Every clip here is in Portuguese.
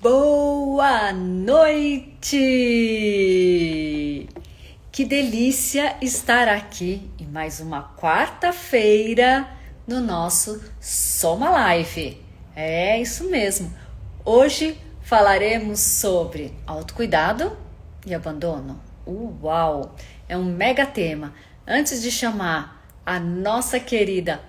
Boa noite! Que delícia estar aqui em mais uma quarta-feira no nosso Soma Live. É isso mesmo. Hoje falaremos sobre autocuidado e abandono. Uau! É um mega tema. Antes de chamar a nossa querida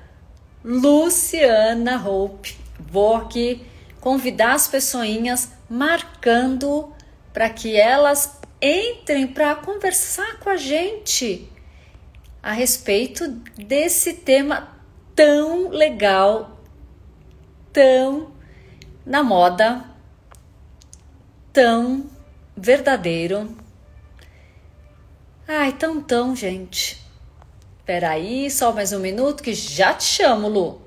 Luciana Hope, vou aqui convidar as pessoinhas marcando para que elas entrem para conversar com a gente a respeito desse tema tão legal, tão na moda, tão verdadeiro. Ai, tão, gente. Peraí, só mais um minuto que já te chamo, Lu.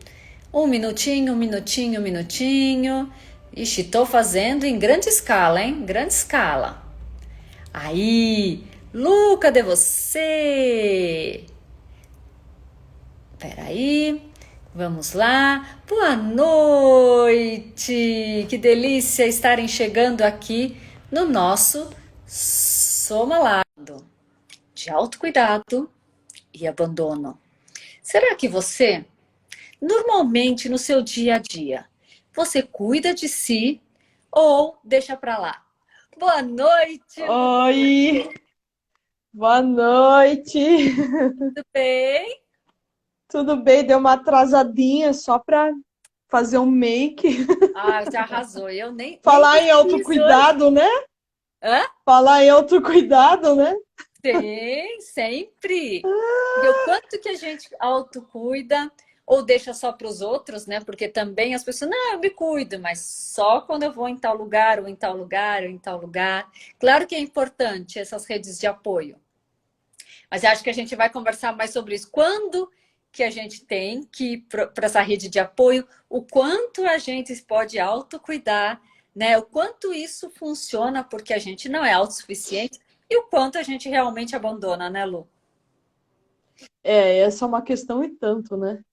Um minutinho, um minutinho, um minutinho. Ixi, tô fazendo em grande escala, hein? Grande escala. Aí, Lu, cadê você? Peraí, vamos lá. Boa noite! Que delícia estarem chegando aqui no nosso Somalado de autocuidado e abandono. Será que você, normalmente no seu dia a dia, você cuida de si ou deixa pra lá? Boa noite, Lu. Oi, boa noite. Tudo bem? Tudo bem? Deu uma atrasadinha só para fazer um make. Ah, você arrasou. Eu nem Falar em fiz hoje. autocuidado, né? Hã? Falar em autocuidado, né? Tem, sempre. E o quanto que a gente autocuida ou deixa só para os outros, né? Porque também as pessoas, não, eu me cuido, mas só quando eu vou em tal lugar, ou em tal lugar, ou em tal lugar. Claro que é importante essas redes de apoio, mas eu acho que a gente vai conversar mais sobre isso. Quando que a gente tem que ir para essa rede de apoio, o quanto a gente pode autocuidar, né? O quanto isso funciona, porque a gente não é autossuficiente, e o quanto a gente realmente abandona, né, Lu? Essa é uma questão e tanto, né?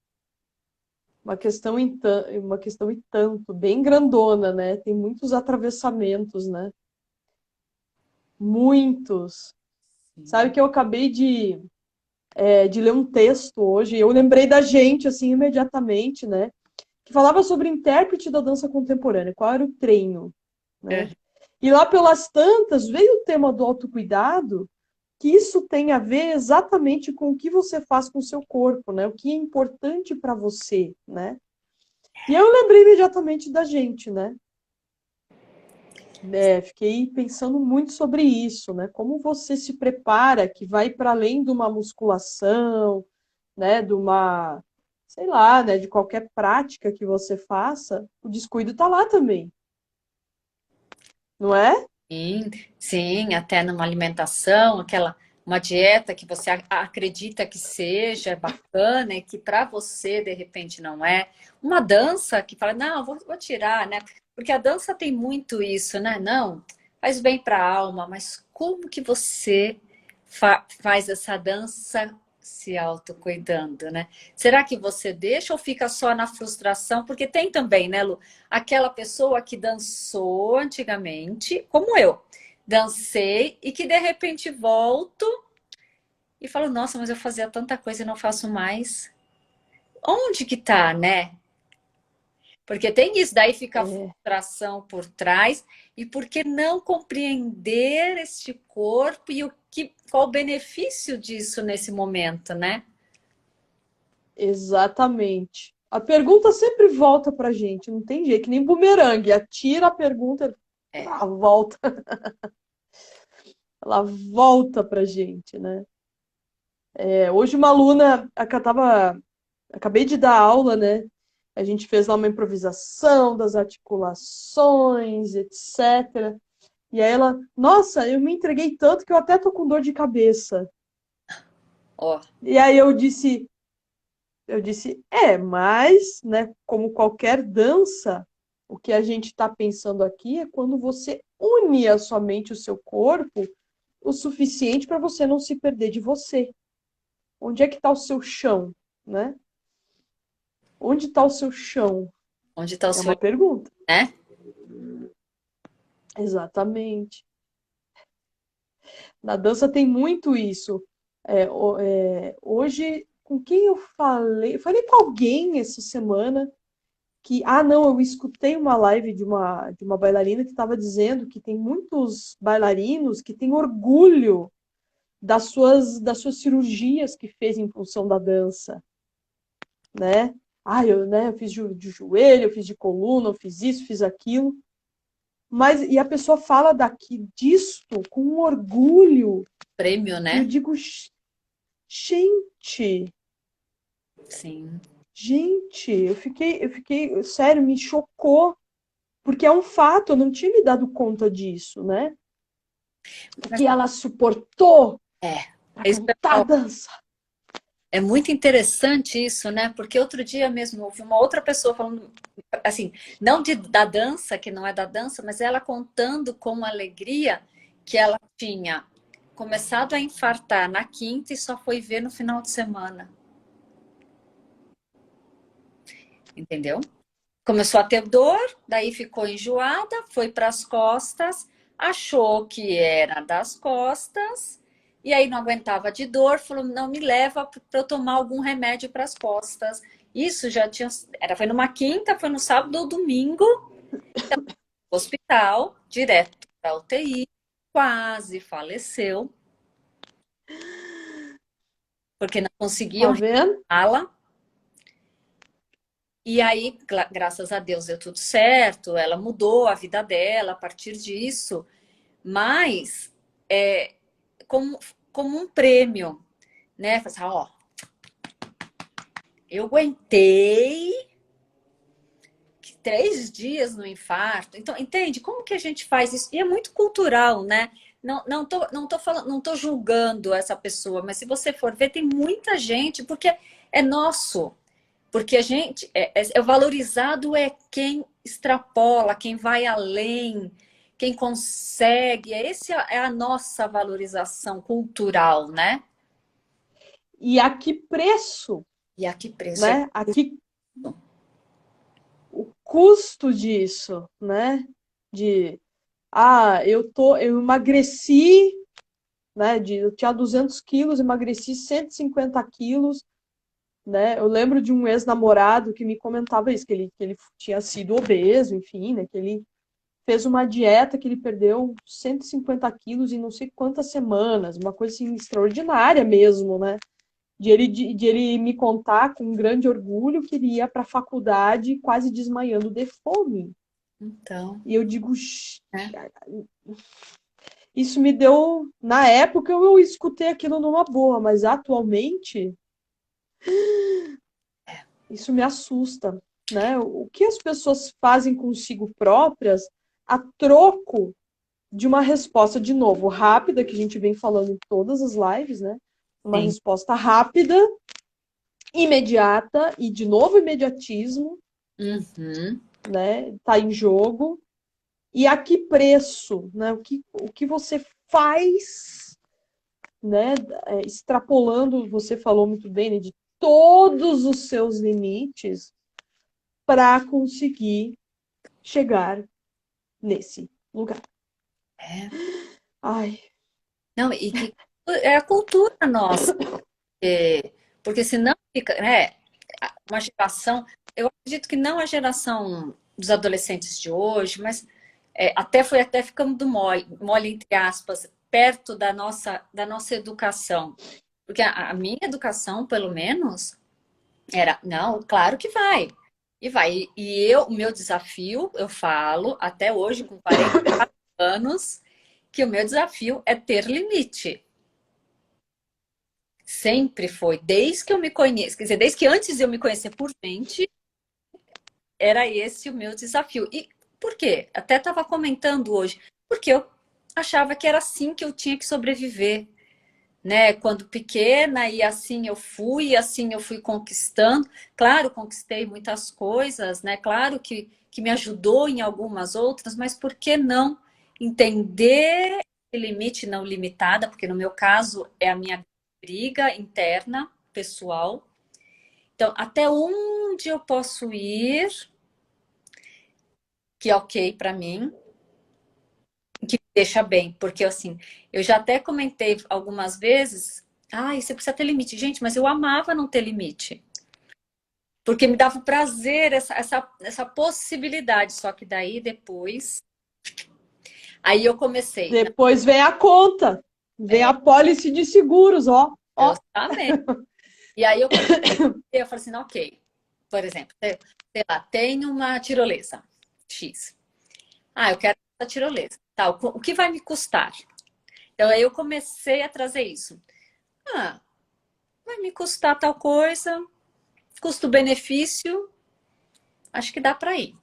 Uma questão e tanto, bem grandona, né? Tem muitos atravessamentos, né? Muitos. Sabe que eu acabei de ler um texto hoje, e eu lembrei da gente, assim, imediatamente, né? Que falava sobre intérprete da dança contemporânea, qual era o treino, né? E lá pelas tantas veio o tema do autocuidado, que isso tem a ver exatamente com o que você faz com o seu corpo, né? O que é importante para você, né? E eu lembrei imediatamente da gente, né? Fiquei pensando muito sobre isso, né? Como você se prepara, que vai para além de uma musculação, né? De uma, sei lá, né? De qualquer prática que você faça, o descuido está lá também, não é? Sim, sim, até numa alimentação, aquela uma dieta que você acredita que seja bacana e que para você de repente não é. Uma dança que fala, não, vou tirar, né? Porque a dança tem muito isso, né? Não, faz bem para a alma, mas como que você faz essa dança se autocuidando, né? Será que você deixa ou fica só na frustração? Porque tem também, né, Lu? Aquela pessoa que dançou antigamente, como eu, dancei e que de repente volto e falo, nossa, mas eu fazia tanta coisa e não faço mais. Onde que tá, né? Porque tem isso, daí fica a É, frustração por trás, e por que não compreender este corpo e qual o benefício disso nesse momento, né? exatamente. A pergunta sempre volta pra gente, não tem jeito, que nem bumerangue, atira a pergunta, É. volta, ela volta pra gente, né? Hoje uma aluna, acabei de dar aula, né? A gente fez lá uma improvisação das articulações, etc. E aí ela, nossa, eu me entreguei tanto que eu até tô com dor de cabeça. Ó, E aí eu disse, mas, né, como qualquer dança, o que a gente está pensando aqui é quando você une a sua mente e o seu corpo o suficiente para você não se perder de você. Onde é que está o seu chão, né? Onde está o seu chão? onde está o É seu, uma pergunta. né? Exatamente. Na dança tem muito isso. Hoje, com quem eu falei? Eu falei com alguém essa semana que, não, eu escutei uma live de uma bailarina que estava dizendo que tem muitos bailarinos que têm orgulho das suas cirurgias que fez em função da dança, né? Eu fiz de joelho, eu fiz de coluna, eu fiz isso, fiz aquilo. Mas, e a pessoa fala disto com um orgulho Prêmio, que eu né? digo, gente, Sim. gente, eu fiquei, sério, me chocou, porque é um fato, eu não tinha me dado conta disso, né? O que ela suportou É, para é isso que eu ia cantar falar. dança. É muito interessante isso, né? Porque outro dia mesmo ouvi uma outra pessoa falando, assim, não da dança, que não é da dança, mas ela contando com alegria que ela tinha começado a infartar na quinta e só foi ver no final de semana. Entendeu? Começou a ter dor, daí ficou enjoada, foi para as costas, achou que era das costas, e aí não aguentava de dor, falou: não me leva para eu tomar algum remédio para as costas. Isso já tinha. Foi numa quinta, foi no sábado ou domingo, hospital, direto para a UTI, quase faleceu, porque não Tá conseguiam vendo? reanimá-la. E aí, graças a Deus, deu tudo certo, ela mudou a vida dela a partir disso. Mas como, como um prêmio, né? Assim, ó, eu aguentei 3 dias no infarto. Então, entende? Como que a gente faz isso? E é muito cultural, né? Não tô falando, não tô julgando essa pessoa, mas se você for ver, tem muita gente, porque é nosso. Porque a gente é valorizado é quem extrapola, quem vai além, quem consegue. Esse é a nossa valorização cultural, né? E a que preço, E a que preço é né? O custo disso, né? De, eu emagreci, né? Eu tinha 200 quilos, emagreci 150 quilos, né? Eu lembro de um ex-namorado que me comentava isso, que ele tinha sido obeso, enfim, né? Que ele fez uma dieta que ele perdeu 150 quilos em não sei quantas semanas, uma coisa assim extraordinária mesmo, né? De ele me contar com grande orgulho que ele ia para a faculdade quase desmaiando de fome. então, E eu digo, né? isso me deu. Na época eu escutei aquilo numa boa, mas atualmente isso me assusta, né? O que as pessoas fazem consigo próprias a troco de uma resposta, de novo, rápida, que a gente vem falando em todas as lives, né? Uma Sim. resposta rápida, imediata e, de novo, imediatismo, Uhum. né? Tá em jogo. E a que preço, né? O que você faz, né? Extrapolando, você falou muito bem, né? De todos os seus limites para conseguir chegar nesse lugar. É. Ai, Não, e que é a cultura nossa, porque senão fica, né? Uma geração, eu acredito que não a geração dos adolescentes de hoje, mas foi até ficando mole, mole entre aspas, perto da nossa educação. Porque a minha educação, pelo menos, era, não, claro que vai. E vai. O meu desafio, eu falo, até hoje, com 40 anos, que o meu desafio é ter limite. Sempre foi, desde que eu me conheço, quer dizer, desde que antes de eu me conhecer por gente, era esse o meu desafio. E por quê? Até estava comentando hoje, porque eu achava que era assim que eu tinha que sobreviver, né? Quando pequena, e assim eu fui conquistando. Claro, conquistei muitas coisas, né? Claro que me ajudou em algumas outras, mas por que não entender o limite não limitada? Porque no meu caso é a minha briga interna, pessoal. Então, até onde eu posso ir, que é ok para mim, que me deixa bem, porque assim, eu já até comentei algumas vezes, você precisa ter limite. Gente, mas eu amava não ter limite. Porque me dava prazer essa possibilidade. Só que daí depois. Aí eu comecei. Não, Depois vem a conta, vem a pólice de seguros, ó. Ó. justamente. E aí eu comecei. Eu falei assim, não, ok. Por exemplo, sei lá, tem uma tirolesa X. Eu quero essa tirolesa. Tá, o que vai me custar? Então aí eu comecei a trazer isso. Vai me custar tal coisa, custo-benefício, acho que dá para ir.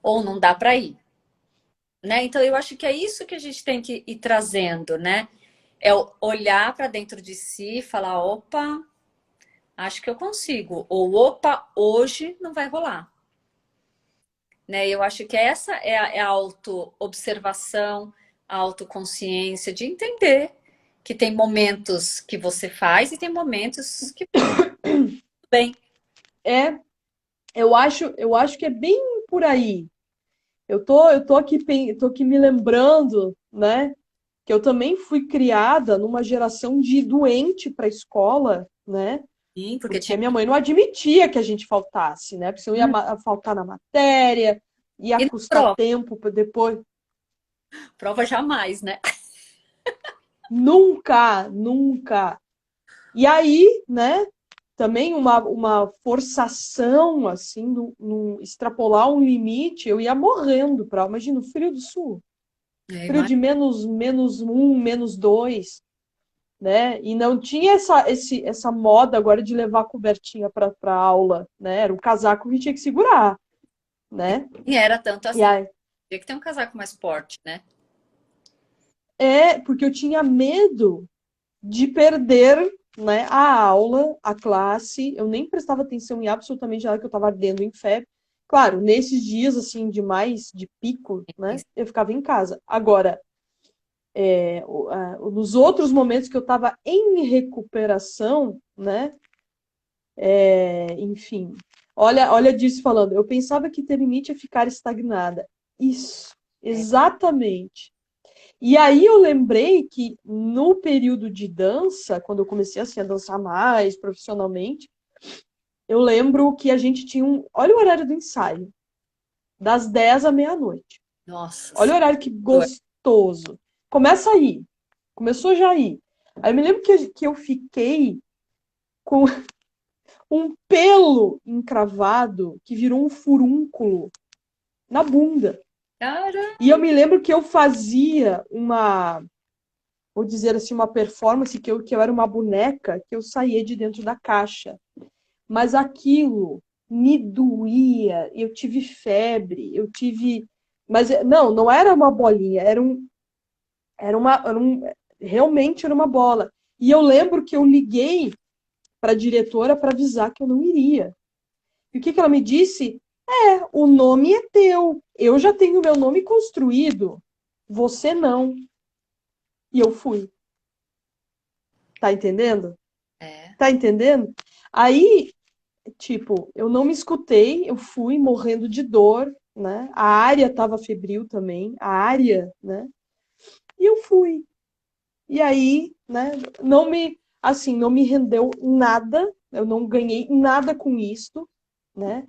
Ou não dá para ir. Né? Então, eu acho que é isso que a gente tem que ir trazendo, né? É olhar para dentro de si e falar, opa, acho que eu consigo. Ou, opa, hoje não vai rolar. Né? Eu acho que essa é a auto-observação, a autoconsciência, de entender que tem momentos que você faz e tem momentos que bem. É, eu acho que é bem por aí. Eu tô aqui me lembrando, né, que eu também fui criada numa geração de doente para a escola, né? Sim, porque Porque tinha. a minha mãe não admitia que a gente faltasse, né? Porque senão ia faltar na matéria, ia E na custar prova? tempo para depois. Prova jamais, né? Nunca, nunca. E aí, né? Também uma forçação, assim, extrapolar um limite, eu ia morrendo para, imagina, o frio do sul, frio de -1, -2, né? E não tinha essa moda agora de levar cobertinha para aula, né? Era o casaco que tinha que segurar, né? E era tanto E assim. aí, Tinha que ter um casaco mais forte, né? porque eu tinha medo de perder, né, a aula, a classe. Eu nem prestava atenção em absolutamente nada, que eu estava ardendo em febre. Claro, nesses dias assim de pico, né, eu ficava em casa. Agora, nos outros momentos que eu estava em recuperação, né, enfim, olha disso falando. Eu pensava que ter limite é ficar estagnada. Isso, É. exatamente. E aí eu lembrei que no período de dança, quando eu comecei assim, a dançar mais profissionalmente, eu lembro que a gente tinha um. Olha o horário do ensaio, das 10 à meia-noite. Nossa Olha o Senhora. horário que gostoso. Começa aí. Começou já aí. Aí eu me lembro que eu fiquei com um pelo encravado que virou um furúnculo na bunda. Cara, E eu me lembro que eu fazia vou dizer assim, uma performance que eu era uma boneca, que eu saía de dentro da caixa. Mas aquilo me doía, eu tive febre, eu tive. Mas não era uma bolinha, realmente era uma bola. E eu lembro que eu liguei para a diretora para avisar que eu não iria. E o que que ela me disse? O nome é teu, eu já tenho meu nome construído, você não. E eu fui. Tá entendendo? é. Tá entendendo? Aí, tipo, eu não me escutei, eu fui morrendo de dor, né? A área estava febril também, a área, né? E eu fui. E aí, né, não me rendeu nada, eu não ganhei nada com isto, né?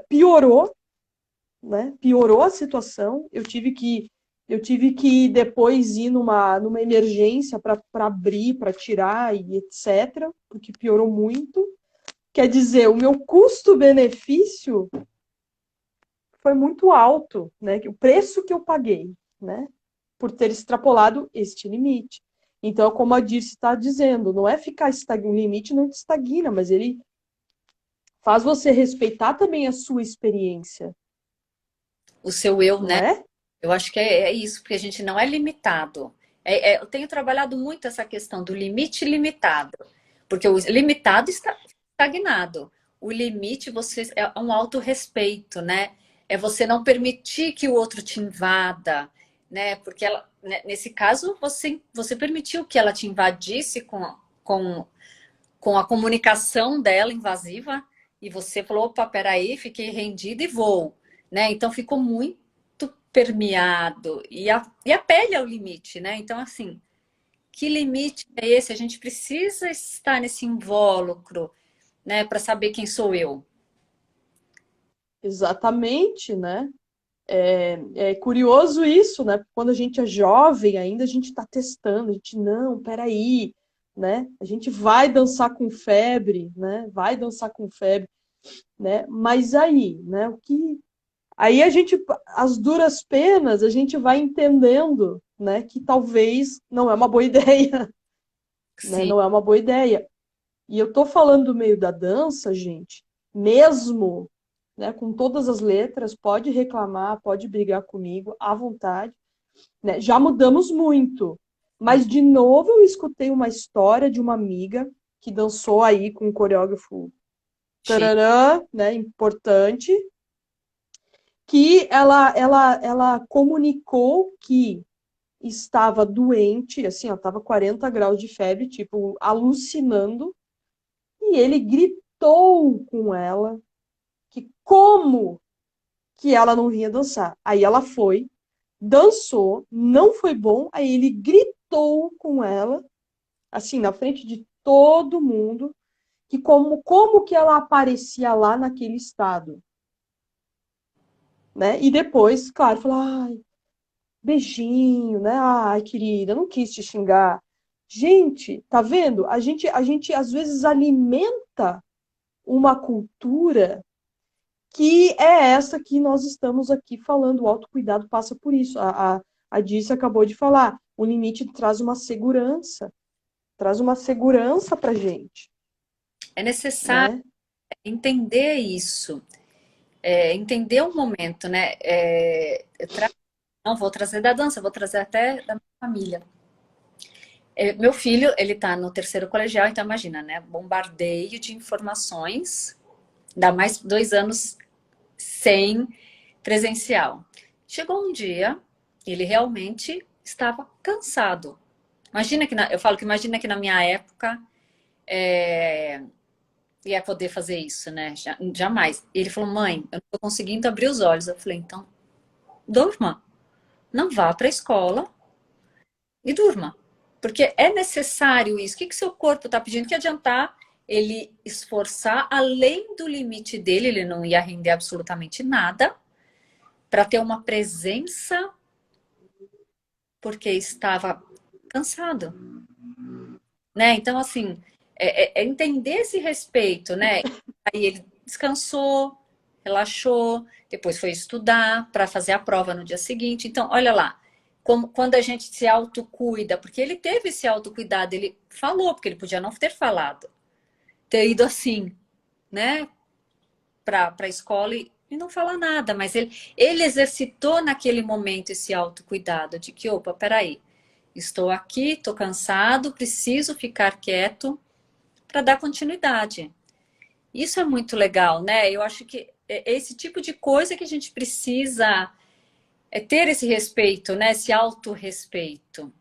Piorou, né? Piorou a situação. Eu tive que depois ir numa emergência para abrir, para tirar e etc, porque piorou muito. Quer dizer, o meu custo-benefício foi muito alto, né? O preço que eu paguei, né? Por ter extrapolado este limite. Então, como a Dirce está dizendo, não é ficar estagnado, o limite não te estagna, mas ele faz você respeitar também a sua experiência, O seu eu, não né? é? Eu acho que é isso, porque a gente não é limitado. Eu tenho trabalhado muito essa questão do limite limitado, porque o limitado está estagnado. O limite você é um autorrespeito, né? É você não permitir que o outro te invada, né? Porque ela, né, nesse caso, você permitiu que ela te invadisse com, com a comunicação dela invasiva e você falou, opa, peraí, fiquei rendida e vou, né? Então ficou muito permeado. E a pele é o limite, né? Então, assim, que limite é esse? A gente precisa estar nesse invólucro, né, para saber quem sou eu. Exatamente, né? É curioso isso, né? Quando a gente é jovem ainda, a gente está testando, a gente, não, peraí, né? A gente vai dançar com febre, né? Vai dançar com febre, né? Mas aí, né? O que aí a gente, as duras penas, a gente vai entendendo, né, que talvez não é uma boa ideia, né? Sim, Não é uma boa ideia. E eu tô falando do meio da dança, gente, mesmo, né, com todas as letras, pode reclamar, pode brigar comigo à vontade, né? Já mudamos muito. Mas de novo eu escutei uma história de uma amiga que dançou aí com um coreógrafo chique. tararã, né, importante, que ela comunicou que estava doente, assim, ó, estava 40 graus de febre, tipo, alucinando, e ele gritou com ela que como que ela não vinha dançar. Aí ela foi, dançou, não foi bom, aí ele gritou com ela, assim, na frente de todo mundo, que como que ela aparecia lá naquele estado, né? E depois, claro, falou, ai, beijinho, né? Ai, querida, não quis te xingar. Gente, tá vendo? A gente às vezes alimenta uma cultura que é essa que nós estamos aqui falando. O autocuidado passa por isso. A Dirce acabou de falar. O limite traz uma segurança pra gente, É necessário né? entender isso, entender o momento, né? Não vou trazer da dança, vou trazer até da minha família. Meu filho, ele tá no terceiro colegial, então imagina, né? Bombardeio de informações, ainda mais 2 anos sem presencial. Chegou um dia, ele realmente estava cansado. Imagina eu falo que imagina que na minha época é, ia poder fazer isso, né? Jamais. E ele falou, mãe, eu não tô conseguindo abrir os olhos. Eu falei, então, durma. Não vá para a escola e durma. Porque é necessário isso. O que que seu corpo está pedindo? Que adiantar ele esforçar além do limite dele, ele não ia render absolutamente nada, para ter uma presença porque estava cansado, né? Então, assim, é entender esse respeito, né? Aí ele descansou, relaxou, depois foi estudar para fazer a prova no dia seguinte. Então, olha lá, quando a gente se autocuida, porque ele teve esse autocuidado, ele falou, porque ele podia não ter falado, ter ido assim, né, para a escola e não falar nada, mas ele exercitou naquele momento esse autocuidado de que, opa, peraí, estou aqui, estou cansado, preciso ficar quieto para dar continuidade. Isso é muito legal, né? Eu acho que é esse tipo de coisa que a gente precisa ter esse respeito, né? Esse autorrespeito.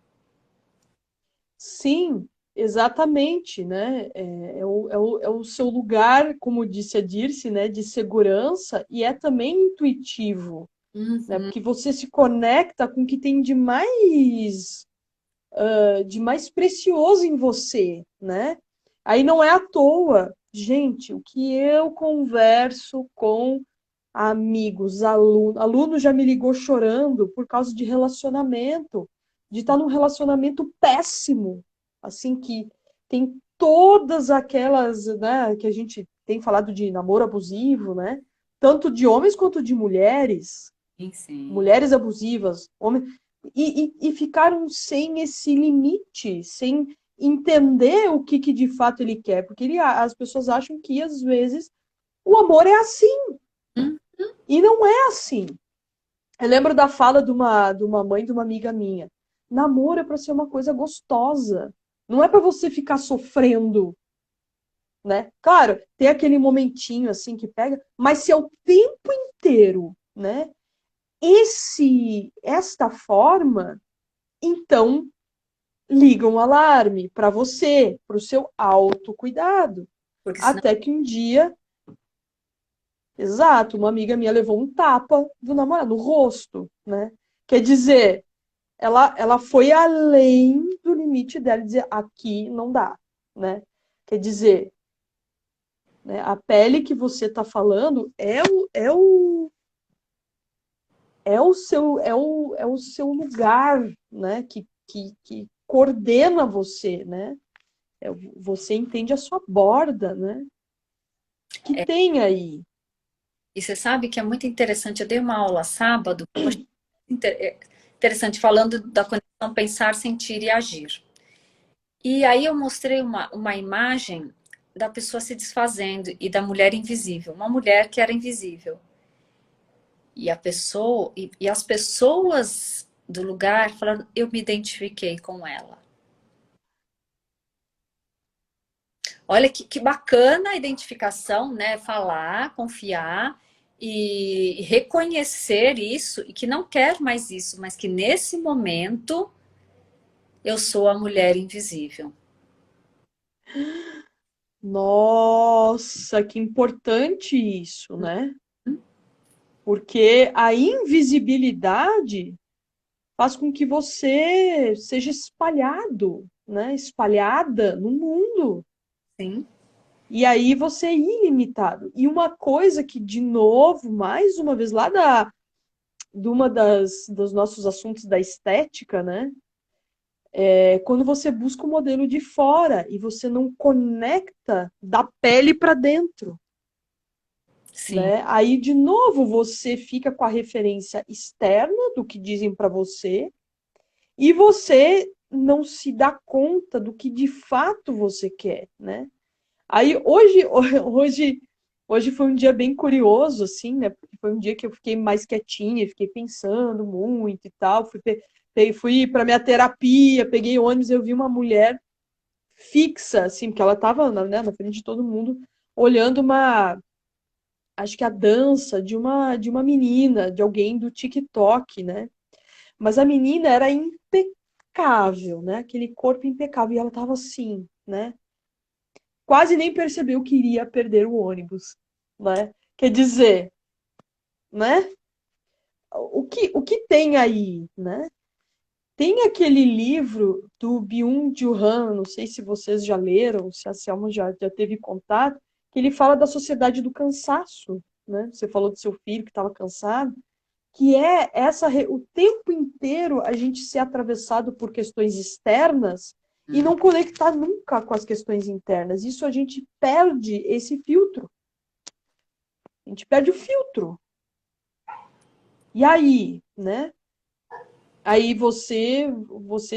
Sim, exatamente, né? É o seu lugar, como disse a Dirce, né, de segurança e é também intuitivo, né? Uhum. Porque você se conecta com o que tem de mais precioso em você, né? Aí não é à toa, gente, o que eu converso com amigos, aluno já me ligou chorando por causa de relacionamento, de estar num relacionamento péssimo, assim que tem todas aquelas, né, que a gente tem falado de namoro abusivo, né? Tanto de homens quanto de mulheres, Sim, sim. mulheres abusivas, homens, e ficaram sem esse limite, sem entender o que de fato ele quer, porque as pessoas acham que às vezes o amor é assim, Hum, e não é assim. Eu lembro da fala de uma mãe de uma amiga minha. Namoro é para ser uma coisa gostosa. Não é para você ficar sofrendo, né? Claro, tem aquele momentinho assim que pega, mas se é o tempo inteiro, né? Esta forma, então liga um alarme para você, para o seu autocuidado. porque senão Até que um dia Exato, uma amiga minha levou um tapa do namorado no rosto, né? Quer dizer, ela foi além do limite dela, dizer aqui não dá, né? Quer dizer, né, a pele que você está falando é o seu lugar, né? Que coordena você, né? Você entende a sua borda, né? Que tem aí. E você sabe que é muito interessante. Eu dei uma aula sábado, eu achei interessante, falando da conexão pensar, sentir e agir. E aí eu mostrei uma imagem da pessoa se desfazendo e da mulher invisível. Uma mulher que era invisível. E a pessoa, e as pessoas do lugar falaram, eu me identifiquei com ela. Olha que bacana a identificação, né? Falar, confiar e reconhecer isso e que não quer mais isso, mas que nesse momento eu sou a mulher invisível. Nossa, que importante isso, né? Porque a invisibilidade faz com que você seja espalhado, né? Espalhada no mundo. Sim, E aí você é ilimitado. E uma coisa que, de novo, mais uma vez, de uma dos nossos assuntos da estética, né? É quando você busca o modelo de fora e você não conecta da pele para dentro. sim. Né? Aí, de novo, você fica com a referência externa do que dizem para você e você não se dá conta do que de fato você quer, né? Aí, hoje foi um dia bem curioso, assim, né? Porque foi um dia que eu fiquei mais quietinha, fiquei pensando muito e tal. Fui para minha terapia, peguei ônibus, eu vi uma mulher fixa, assim, porque ela estava, né, na frente de todo mundo, olhando acho que a dança de uma menina, de alguém do TikTok, né? Mas a menina era impecável, né? Aquele corpo impecável. E ela tava assim, né? Quase nem percebeu que iria perder o ônibus, né? Quer dizer, né? O que tem aí, né? Tem aquele livro do Byung-Chul Han, não sei se vocês já leram, se a Selma já teve contato, que ele fala da sociedade do cansaço, né? Você falou do seu filho que estava cansado, que é o tempo inteiro a gente ser atravessado por questões externas e não conectar nunca com as questões internas. Isso a gente perde esse filtro. A gente perde o filtro. E aí, né? Aí você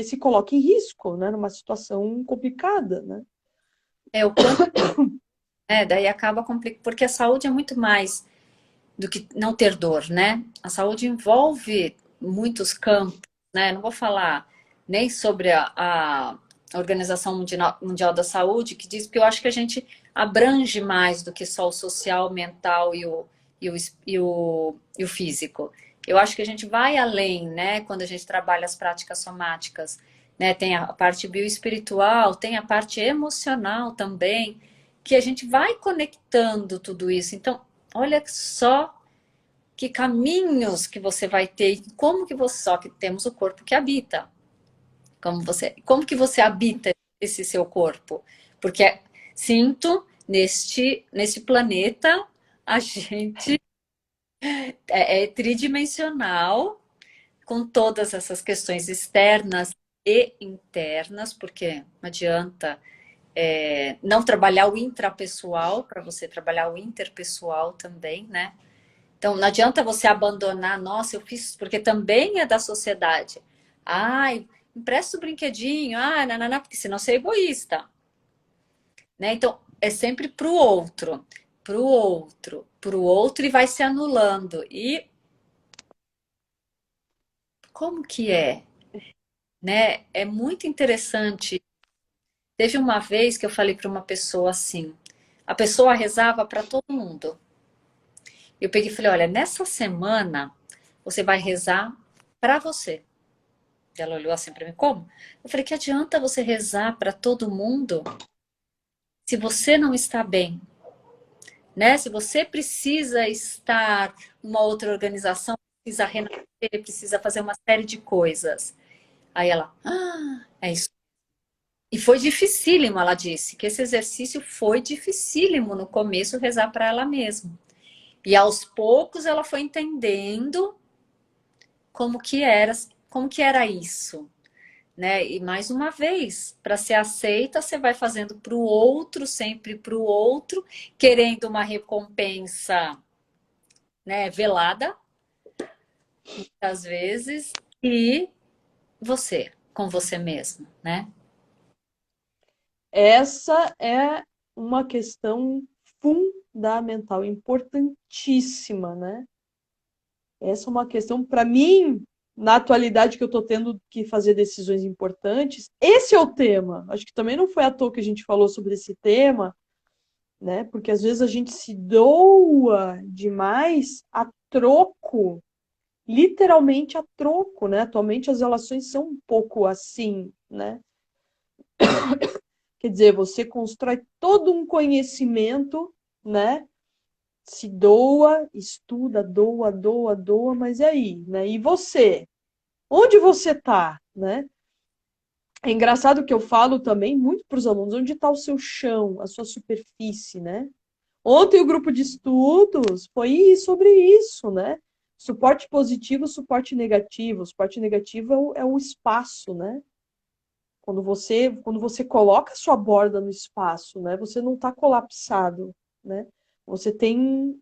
se coloca em risco, né? Numa situação complicada, né? É o quanto, daí acaba complicando, porque a saúde é muito mais do que não ter dor, né? A saúde envolve muitos campos, né? Não vou falar nem sobre a Organização Mundial da Saúde, que diz, porque eu acho que a gente abrange mais do que só o social, mental e o físico. Eu acho que a gente vai além, né? Quando a gente trabalha as práticas somáticas, né? Tem a parte bioespiritual, tem a parte emocional também, que a gente vai conectando tudo isso. Então, olha só que caminhos que você vai ter, como que você, só que temos o corpo que habita. Como que você habita esse seu corpo? Porque sinto neste planeta a gente é tridimensional com todas essas questões externas e internas, porque não adianta não trabalhar o intrapessoal para você trabalhar o interpessoal também, né? Então, não adianta você abandonar, nossa, eu fiz, porque também é da sociedade. Ai, empresta o brinquedinho, nananá, porque senão você é egoísta, né? Então, é sempre para o outro e vai se anulando. E como que é, né? É muito interessante. Teve uma vez que eu falei para uma pessoa assim, a pessoa rezava para todo mundo. Eu peguei e falei, olha, nessa semana você vai rezar para você. Ela olhou assim para mim, como? Eu falei, que adianta você rezar para todo mundo se você não está bem? né? Se você precisa estar numa outra organização, precisa renascer, precisa fazer uma série de coisas. Aí ela, é isso. E foi dificílimo, ela disse, que esse exercício foi dificílimo no começo, rezar para ela mesma. E aos poucos ela foi entendendo como que era isso, né? E mais uma vez, para ser aceita, você vai fazendo para o outro, sempre para o outro, querendo uma recompensa, né, velada, às vezes, e você, com você mesmo, né? Essa é uma questão fundamental, importantíssima, né? Essa é uma questão, para mim, na atualidade que eu estou tendo que fazer decisões importantes, esse é o tema. Acho que também não foi à toa que a gente falou sobre esse tema, né? Porque às vezes a gente se doa demais a troco, literalmente a troco, né? Atualmente as relações são um pouco assim, né? Quer dizer, você constrói todo um conhecimento, né? Se doa, estuda, doa, doa, doa, mas e aí, né? E você? Onde você tá, né? É engraçado que eu falo também muito para os alunos, onde está o seu chão, a sua superfície, né? Ontem o grupo de estudos foi sobre isso, né? Suporte positivo, suporte negativo. Suporte negativo é o espaço, né? Quando você coloca a sua borda no espaço, né? Você não está colapsado, né? Você tem,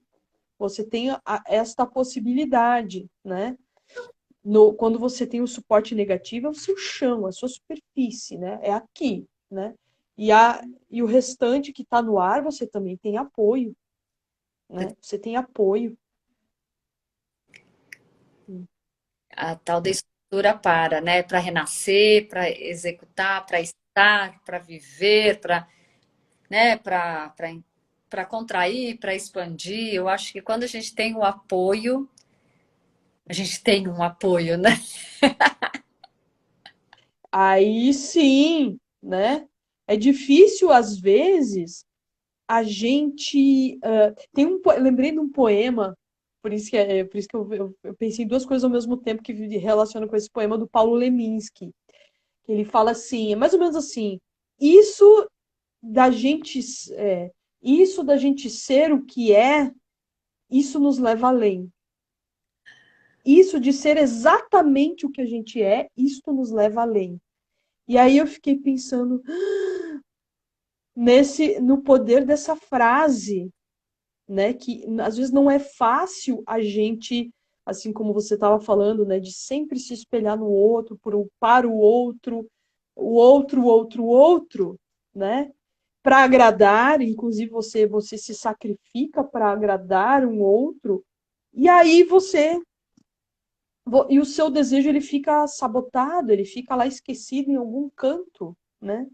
você tem esta possibilidade, né? Quando você tem o suporte negativo, é o seu chão, a sua superfície, né? É aqui, né? E o restante que está no ar, você também tem apoio, né? Você tem apoio. A tal da estrutura para, né? Para renascer, para executar, para estar, para viver, para, né? Para contrair, para expandir. Eu acho que quando a gente tem o apoio, a gente tem um apoio, né? Aí sim, né? É difícil, às vezes, a gente. Lembrei de um poema, por isso que eu pensei em duas coisas ao mesmo tempo que relacionam com esse poema do Paulo Leminski. Que ele fala assim, é mais ou menos assim: isso da gente, é, isso da gente ser o que é, isso nos leva além. Isso de ser exatamente o que a gente é, isto nos leva além. E aí eu fiquei pensando no poder dessa frase, né? Que às vezes não é fácil a gente, assim como você estava falando, né? De sempre se espelhar no outro, para o outro, o outro, o outro, né? Para agradar, inclusive você se sacrifica para agradar um outro, e aí e o seu desejo ele fica sabotado, ele fica lá esquecido em algum canto, né?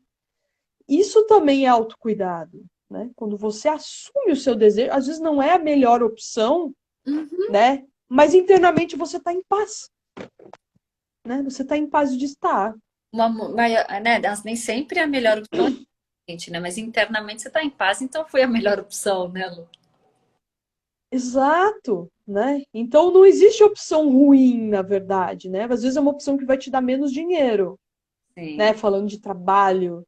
Isso também é autocuidado, né? Quando você assume o seu desejo, às vezes não é a melhor opção, Uhum. né? Mas internamente você está em paz, né? Você está em paz de estar. Né, nem sempre é a melhor opção, gente, né? Mas internamente você está em paz, então foi a melhor opção, né, Lu? Exato, né? Então não existe opção ruim, na verdade, né? Às vezes é uma opção que vai te dar menos dinheiro, né? Sim, Falando de trabalho,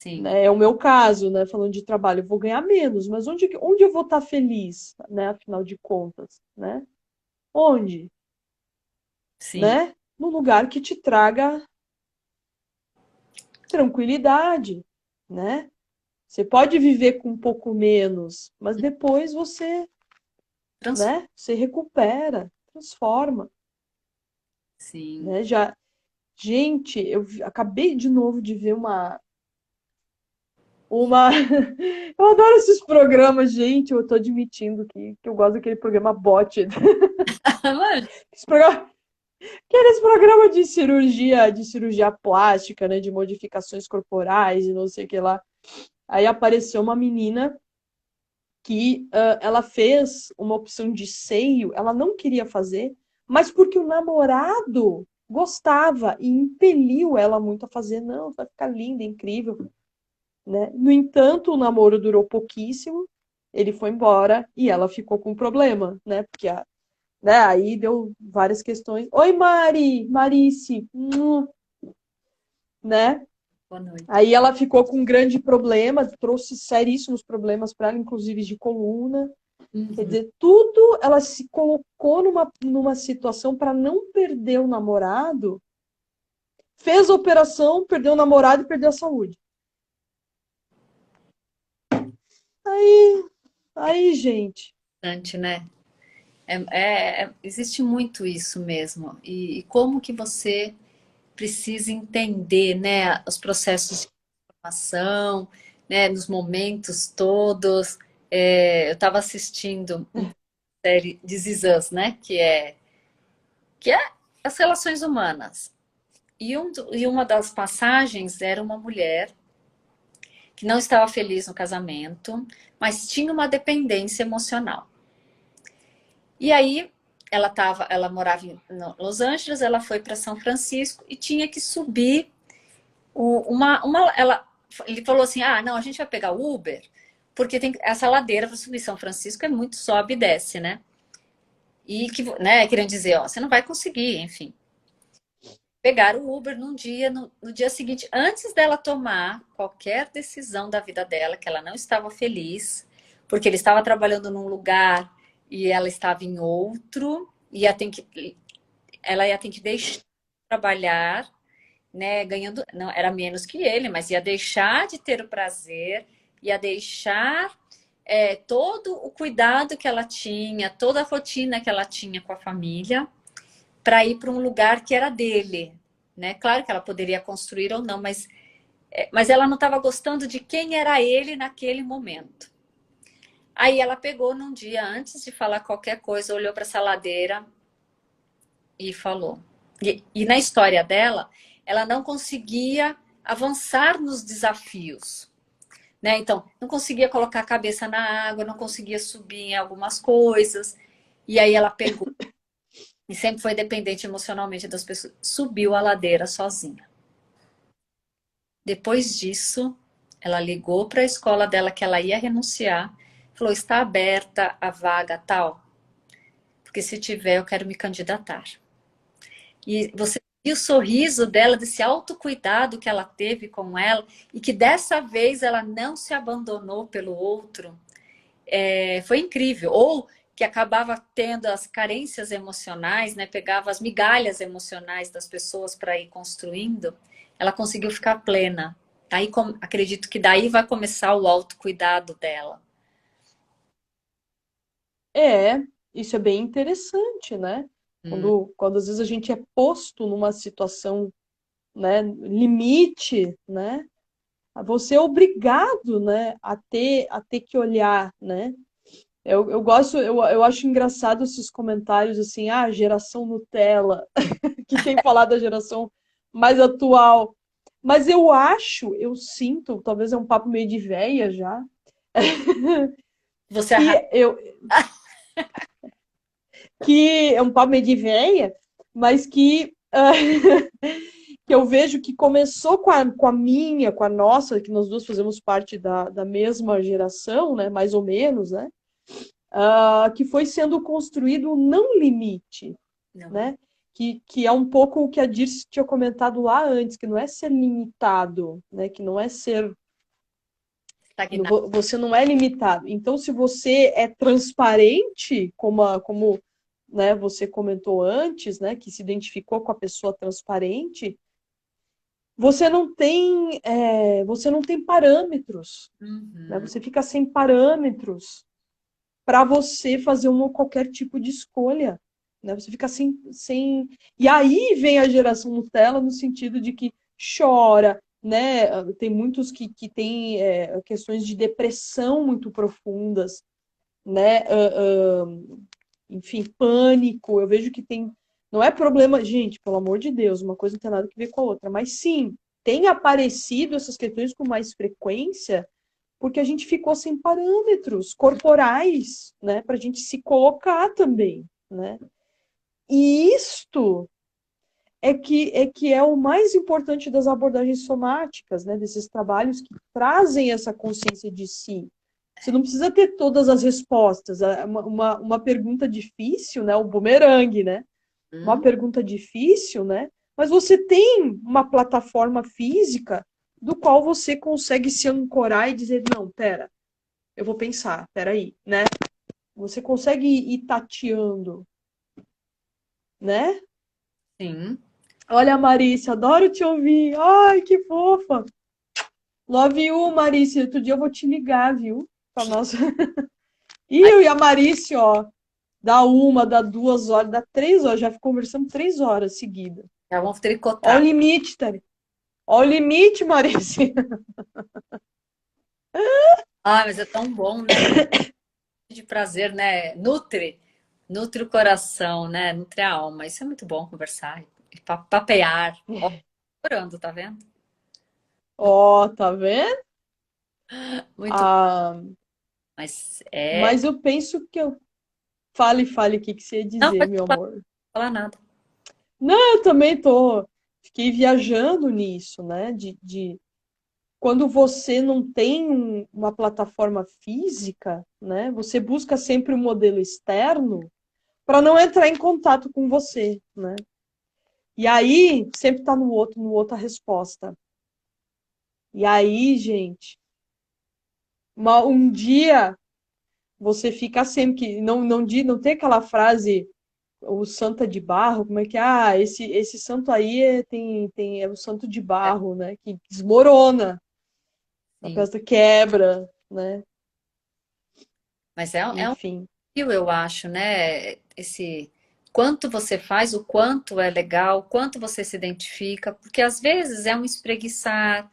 sim, né? É o meu caso, né? Falando de trabalho, eu vou ganhar menos, mas onde eu vou estar feliz, né? Afinal de contas, né? Onde, sim. né? Num lugar que te traga tranquilidade, né? Você pode viver com um pouco menos, mas depois você, Transforma, né? Você recupera, transforma, sim. né? Gente, acabei de novo de ver uma. Eu adoro esses programas, gente. Eu tô admitindo que eu gosto daquele programa Bot. Mas, Esse programa, aqueles programas de cirurgia plástica, né? De modificações corporais e não sei o que lá. Aí apareceu uma menina que ela fez uma opção de seio, ela não queria fazer, mas porque o namorado gostava e impeliu ela muito a fazer. Não, vai ficar linda, incrível, né? No entanto, o namoro durou pouquíssimo, Ele foi embora e ela ficou com problema, né? Porque né, aí deu várias questões. Oi, Mari! Marice! Né? Boa noite. Aí ela ficou com um grande problema, trouxe seríssimos problemas para ela, inclusive de coluna. Quer Uhum. dizer, tudo ela se colocou numa situação para não perder o namorado, fez a operação, perdeu o namorado e perdeu a saúde. Aí, gente. Bastante, né? Existe muito isso mesmo. E como que você precisa entender, né, os processos de informação, né, nos momentos todos. Eu estava assistindo uma série de This Is Us, né, que é as relações humanas. E uma das passagens era uma mulher que não estava feliz no casamento, mas tinha uma dependência emocional. E aí ela morava em Los Angeles, ela foi para São Francisco e tinha que subir ele falou assim: ah, não, a gente vai pegar o Uber, porque tem essa ladeira para subir São Francisco é muito sobe e desce, né? E que, né, querendo dizer, ó, você não vai conseguir, enfim. Pegaram o Uber num dia, no dia seguinte, antes dela tomar qualquer decisão da vida dela, que ela não estava feliz, porque ele estava trabalhando num lugar e ela estava em outro, ela ia ter que deixar de trabalhar, né, ganhando, não era menos que ele, mas ia deixar de ter o prazer, ia deixar todo o cuidado que ela tinha, toda a rotina que ela tinha com a família, para ir para um lugar que era dele, né? Claro que ela poderia construir ou não, mas ela não estava gostando de quem era ele naquele momento. Aí ela pegou num dia antes de falar qualquer coisa, olhou para essa ladeira e falou. E na história dela, ela não conseguia avançar nos desafios, né? Então, não conseguia colocar a cabeça na água, não conseguia subir em algumas coisas. E aí ela pegou, e sempre foi dependente emocionalmente das pessoas, subiu a ladeira sozinha. Depois disso, ela ligou para a escola dela que ela ia renunciar, falou: está aberta a vaga tal, porque se tiver eu quero me candidatar. E você viu o sorriso dela, desse autocuidado que ela teve com ela, e que dessa vez ela não se abandonou pelo outro. Foi incrível. Ou que acabava tendo as carências emocionais, né? Pegava as migalhas emocionais das pessoas para ir construindo, ela conseguiu ficar plena. Aí acredito que daí vai começar o autocuidado dela. É, isso é bem interessante, né? Hum. Quando às vezes a gente é posto numa situação, né, limite, né? Você é obrigado, né, a ter que olhar, né? Eu gosto, eu acho engraçado esses comentários assim, ah, geração Nutella, que tem falado da geração mais atual. Mas eu sinto, talvez é um papo meio de véia já, Você que que é um papo meio de véia, mas que, que eu vejo que começou com a nossa, que nós duas fazemos parte da mesma geração, né, mais ou menos, né, que foi sendo construído o não limite, não, né, que é um pouco o que a Dirce tinha comentado lá antes, que não é ser limitado, né, que não é ser estagnar. você não é limitado. Então, se você é transparente, como né, você comentou antes, né, que se identificou com a pessoa transparente, você não tem parâmetros, né? Uhum. Você fica sem parâmetros para você fazer qualquer tipo de escolha, né? Você fica sem. E aí vem a geração Nutella no sentido de que chora, né? Tem muitos que têm questões de depressão muito profundas, né? Enfim, pânico. Eu vejo que tem. Não é problema, gente, pelo amor de Deus, uma coisa não tem nada a ver com a outra, mas sim, tem aparecido essas questões com mais frequência porque a gente ficou sem parâmetros corporais, né, para a gente se colocar também, né? E isto é o mais importante das abordagens somáticas, né, desses trabalhos que trazem essa consciência de si, Você não precisa ter todas as respostas. Uma pergunta difícil, né? O bumerangue, né? Uma Hum, pergunta difícil, né? Mas você tem uma plataforma física do qual você consegue se ancorar e dizer, não, pera, eu vou pensar, peraí, né? Você consegue ir tateando, né? sim. Olha, Marícia, adoro te ouvir. Ai, que fofa. Love you, Marícia. Outro dia eu vou te ligar, viu? Pra nossa... E Aí eu e a Marícia, ó, dá uma, dá 2 horas, dá 3 horas. Já conversamos 3 horas seguidas. já vamos Ó o tricotar. limite, Tari. Ó o limite, Marícia. Ah, mas é tão bom, né? De prazer, né? Nutre o coração, né? Nutre a alma. Isso é muito bom conversar e papear. Ó, orando, tá vendo? Ó, tá vendo? Muito bom. Ah, Mas é. mas eu penso que eu. Fale, fale o que que você ia Não, dizer, pode meu amor. falar nada. Não, eu também tô. Fiquei viajando nisso, né? Quando você não tem uma plataforma física, né? Você busca sempre um modelo externo para não entrar em contato com você, né? E aí sempre tá no outro a resposta. E aí, gente, um dia você fica sempre que não tem aquela frase o santo é de barro, como é que é? Ah, esse santo aí é o santo de É, barro, né? Que desmorona, a sim. peça quebra, né? Mas é um Enfim, desafio, eu acho, né? Esse quanto você faz, o quanto é legal, o quanto você se identifica, porque às vezes é um espreguiçar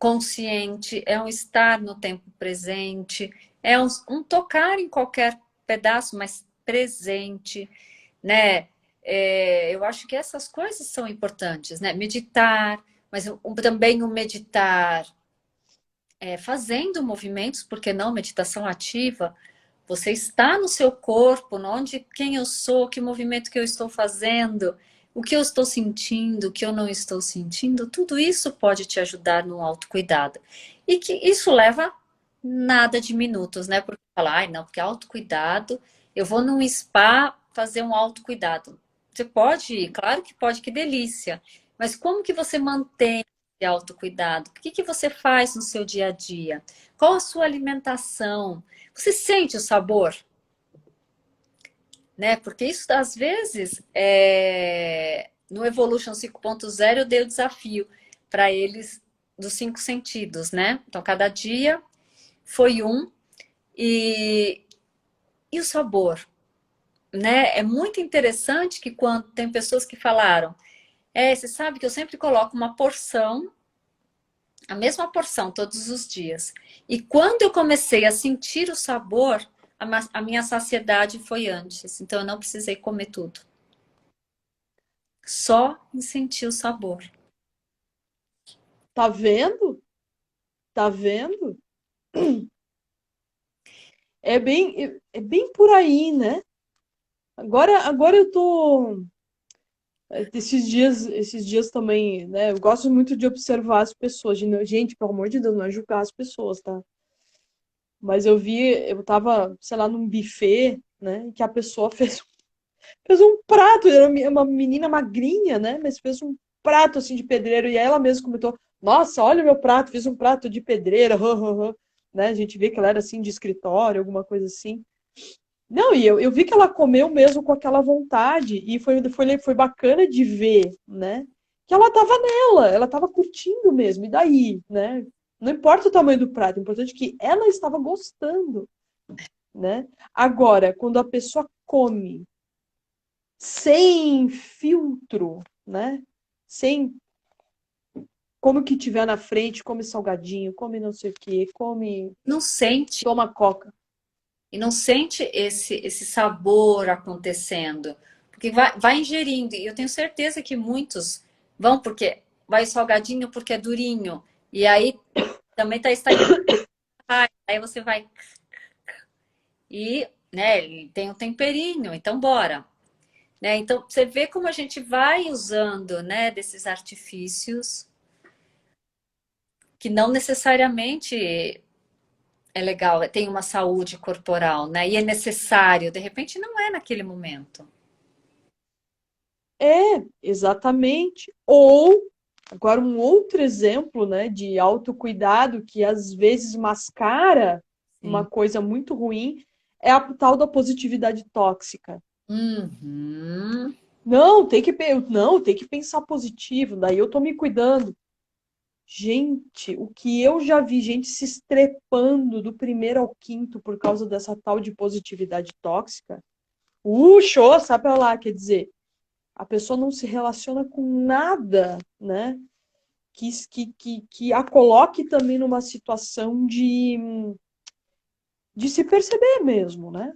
consciente, é um estar no tempo presente, é um tocar em qualquer pedaço, mas presente, né? Eu acho que essas coisas são importantes, né? Meditar, mas também o meditar fazendo movimentos, porque não meditação ativa, você está no seu corpo, onde quem eu sou, que movimento que eu estou fazendo, o que eu estou sentindo, o que eu não estou sentindo, tudo isso pode te ajudar no autocuidado. E que isso leva nada de minutos, né? Porque falar, ai, não, porque autocuidado, eu vou num spa fazer um autocuidado. Você pode ir, claro que pode, que delícia. Mas como que você mantém esse autocuidado? O que que você faz no seu dia a dia? Qual a sua alimentação? Você sente o sabor, né? Porque isso, às vezes, no Evolution 5.0 eu dei o desafio para eles dos 5 sentidos, né? Então, cada dia foi um. E, e o sabor, né? É muito interessante que quando tem pessoas que falaram, você sabe que eu sempre coloco uma porção, a mesma porção todos os dias. E quando eu comecei a sentir o sabor, a minha saciedade foi antes. Então eu não precisei comer tudo. Só em sentir o sabor. tá vendo? Tá vendo? É bem por aí, né? Agora eu tô esses dias também, né? Eu gosto muito de observar as pessoas. Gente, pelo amor de Deus, não é julgar as pessoas, tá? Mas eu tava, sei lá, num buffet, né? Que a pessoa fez um prato, era uma menina magrinha, né? Mas fez um prato assim de pedreiro e ela mesma comentou: Nossa, olha o meu prato, fiz um prato de pedreira, né? A gente vê que ela era assim de escritório, alguma coisa assim. Não, e eu vi que ela comeu mesmo com aquela vontade e foi bacana de ver, né? Que ela tava nela, ela tava curtindo mesmo. E daí, né? Não importa o tamanho do prato, o importante é que ela estava gostando, né? Agora, quando a pessoa come sem filtro, né? Sem como que tiver na frente, come salgadinho, come não sei o quê, come, Não sente, toma coca. e não sente esse sabor acontecendo. Porque vai ingerindo. E eu tenho certeza que muitos vão porque vai salgadinho porque é durinho. E aí também tá estagnado. Aí você vai e, né, ele tem um temperinho, então bora. Né? Então, você vê como a gente vai usando, né, desses artifícios que não necessariamente é legal, tem uma saúde corporal, né? E é necessário, de repente não é naquele momento. É, exatamente. Ou, agora um outro exemplo, né, de autocuidado que às vezes mascara uma Sim. coisa muito ruim é a tal da positividade tóxica. Uhum. Não, tem que pensar positivo, daí eu tô me cuidando. Gente, o que eu já vi gente se estrepando do primeiro ao quinto por causa dessa tal de positividade tóxica. Show, sabe pra lá, quer dizer, a pessoa não se relaciona com nada, né? Que a coloque também numa situação de se perceber mesmo, né?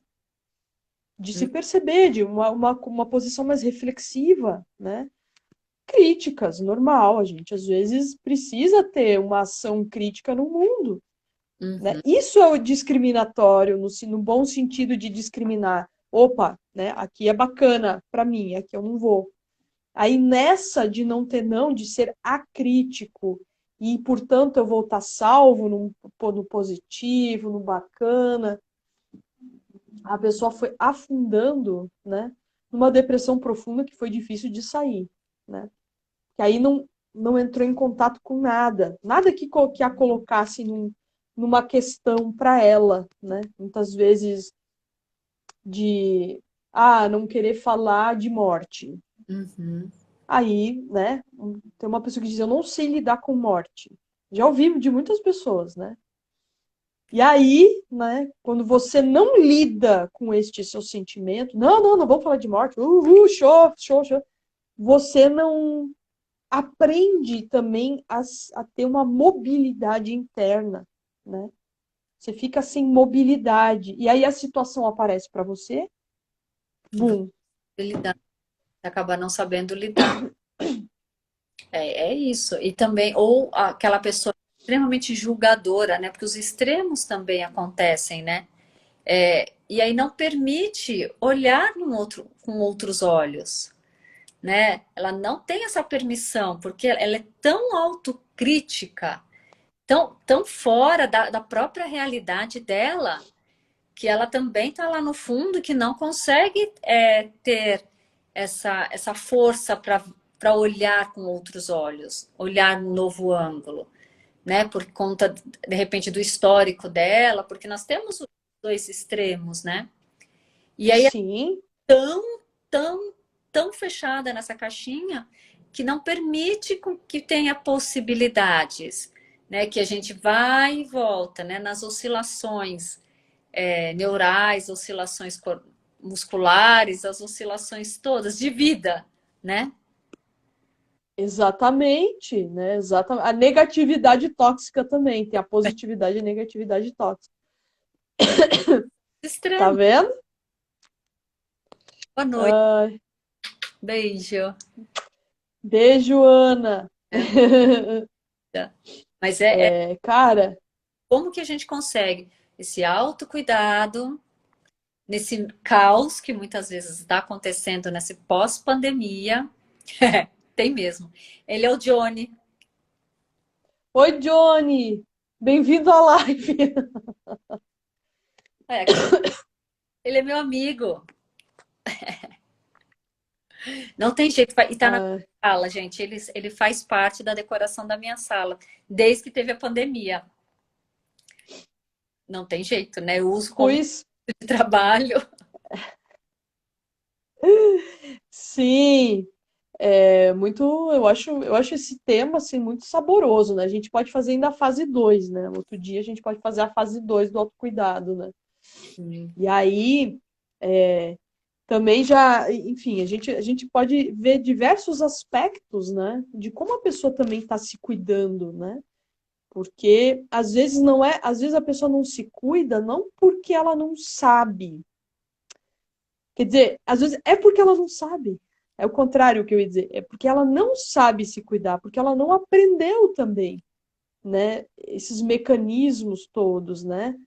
De se perceber, de uma posição mais reflexiva, né? Críticas, normal, a gente às vezes precisa ter uma ação crítica no mundo, né? Uhum. Isso é o discriminatório, no bom sentido de discriminar. Opa, né? Aqui é bacana para mim, aqui eu não vou. Aí nessa de não ter não, de ser acrítico, e portanto eu vou estar salvo no positivo, no bacana, a pessoa foi afundando, né, numa depressão profunda que foi difícil de sair, né? Que aí não entrou em contato com nada, nada que a colocasse numa questão para ela, né? Muitas vezes de não querer falar de morte. Uhum. Aí, né, tem uma pessoa que diz, eu não sei lidar com morte. Já ouvi de muitas pessoas, né? E aí, né, quando você não lida com este seu sentimento, não vamos falar de morte, show, show, show. Você não aprende também a ter uma mobilidade interna, né? Você fica sem mobilidade. E aí a situação aparece para você, bum. Lidar, acaba não sabendo lidar. É isso. E também, ou aquela pessoa extremamente julgadora, né? Porque os extremos também acontecem, né? E aí não permite olhar com outros olhos, né? Ela não tem essa permissão, porque ela é tão autocrítica, tão fora da própria realidade dela, que ela também está lá no fundo, que não consegue ter essa força para olhar com outros olhos, olhar num novo ângulo, né? Por conta, de repente, do histórico dela, porque nós temos os dois extremos, né? E aí é Sim, tão, tão fechada nessa caixinha que não permite que tenha possibilidades, né? Que a gente vai e volta, né? Nas oscilações neurais, oscilações musculares, as oscilações todas de vida, né? exatamente, né? Exatamente. A negatividade tóxica também, tem a positividade e a negatividade tóxica. Tá Extremo. vendo? Boa noite, Ai, beijo. beijo, Ana. É, mas é Cara, como que a gente consegue esse autocuidado nesse caos que muitas vezes está acontecendo nesse pós-pandemia. Tem mesmo. Ele é o Johnny. oi, Johnny. Bem-vindo à live. É, ele é meu amigo. Não tem jeito. E tá na Ah, sala, gente. Ele faz parte da decoração da minha sala, desde que teve a pandemia. Não tem jeito, né? Eu uso como pois de trabalho. sim, eu acho esse tema assim muito saboroso, né? A gente pode fazer ainda a fase 2, né? Outro dia a gente pode fazer a fase 2 do autocuidado, né? E aí, também já, enfim, a gente pode ver diversos aspectos, né? De como a pessoa também está se cuidando, né? Porque às vezes não é, às vezes a pessoa não se cuida não porque ela não sabe. Quer dizer, às vezes é porque ela não sabe. É o contrário que eu ia dizer. É porque ela não sabe se cuidar, porque ela não aprendeu também, né? Esses mecanismos todos, né?